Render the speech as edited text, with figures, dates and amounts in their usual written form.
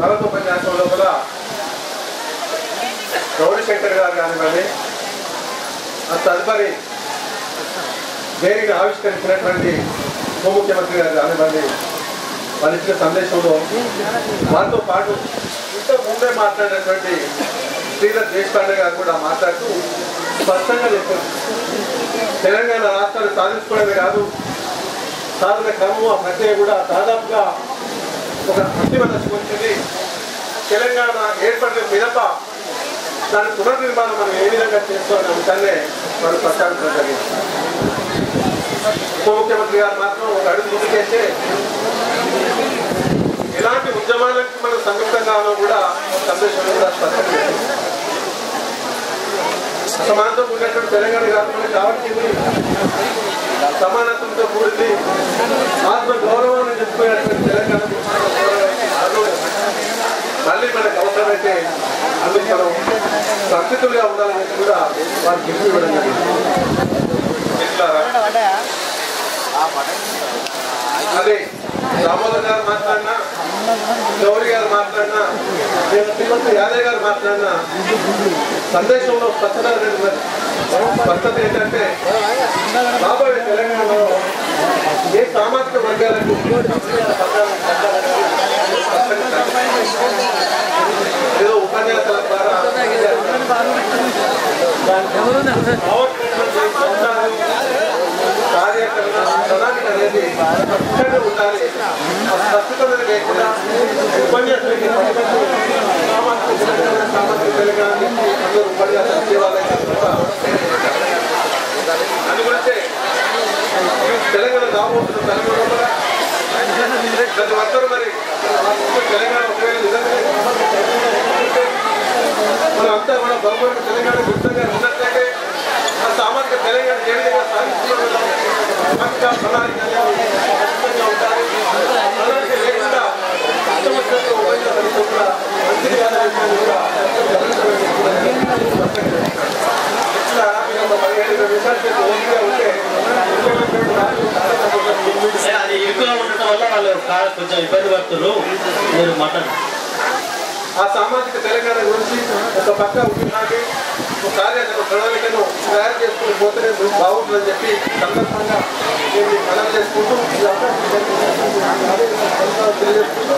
భారతోపన్యాసంలో కూడా గౌరీశంకర్ గారు కానివ్వండి, తదుపరి దేనిని ఆవిష్కరించినటువంటి ఉప ముఖ్యమంత్రి గారు కానివ్వండి, వాళ్ళు ఇచ్చిన సందేశంలో వారితో పాటు ఇంతకు ముందే మాట్లాడినటువంటి శ్రీధర్ దేశపాండే గారు కూడా మాట్లాడుతూ స్పష్టంగా చెప్పారు, తెలంగాణ రాష్ట్రాన్ని సాధించుకోవడమే కాదు, సాధన క్రమం ఆ ప్రక్రియ కూడా దాదాపుగా ఒక అంతిమ దశకు వచ్చింది. తెలంగాణ ఏర్పడిన మినప దాని పునర్నిర్మాణం మనం ఏ విధంగా చేసుకోవాలనే అంశాన్ని మనం ప్రస్తావించడం జరిగింది. ఉప ముఖ్యమంత్రి గారు మాత్రం ఒక అడుగు ముందుకేస్తే ఎలాంటి ఉద్యమాలకు మనం సంయుక్తంగానో కూడా సందేశం కూడా స్పష్టంగా సమానత్వం ఉన్నటువంటి తెలంగాణ రాష్ట్రంలో కావాల్సింది సమానత్వంతో కూడింది, ఆత్మ గౌరవాన్ని చెప్పుకునేటువంటి తెలంగాణ మళ్ళీ మనకు అవసరమైతే అందుకు మనం సంసిద్ధులుగా ఉండాలని కూడా వారు చెప్పి ఇవ్వడం జరిగింది. అదే దామోదర్ గారు మాట్లాడినా, గౌరీ గారు మాట్లాడినా, శ్రీమతి యాదవ్ గారు మాట్లాడినా సందేశంలో స్పష్టత ఏంటంటే రాబోయే తెలంగాణలో ఏ సామాజిక వర్గాలకు ఏదో ఉపన్యాసాల ద్వారా కార్యక్రమం ప్రణాళిక అనేది స్పష్టంగా ఉండాలి. ఆ స్పష్టత లేకుండా ఉపన్యాసాలకి సామాజిక తెలంగాణ నుంచి అందరూ ఉపన్యాసాలు చేయాలని అందుగురించే తెలంగాణ రాబోతున్న తెలంగాణ ప్రతి ఒక్కరు మరి తెలంగాణ ఒకవేళ నిజంగా మనం అంతా కూడా బలపడిన తెలంగాణ గుర్తంగా ఉన్నట్లయితే ఆ సామాజిక తెలంగాణ ఏ విధంగా సాధిస్తున్న ప్రణాళిక ఉండాలి. ప్రణాళిక లేకుండా అది ఎక్కువ ఉండటం వల్ల వాళ్ళు కొంచెం ఇబ్బంది పడుతున్నారు. మీరు మటన్ ఆ సామాజిక తెలంగాణ గురించి ఒక పక్క ఉద్యమాన్ని ఒక కార్యాచరణ ప్రణాళికను తయారు చేసుకుని పోతేనే బాగుంటుందని చెప్పి సందర్భంగా మేము మనం చేసుకుంటూ తెలియజేసుకుంటూ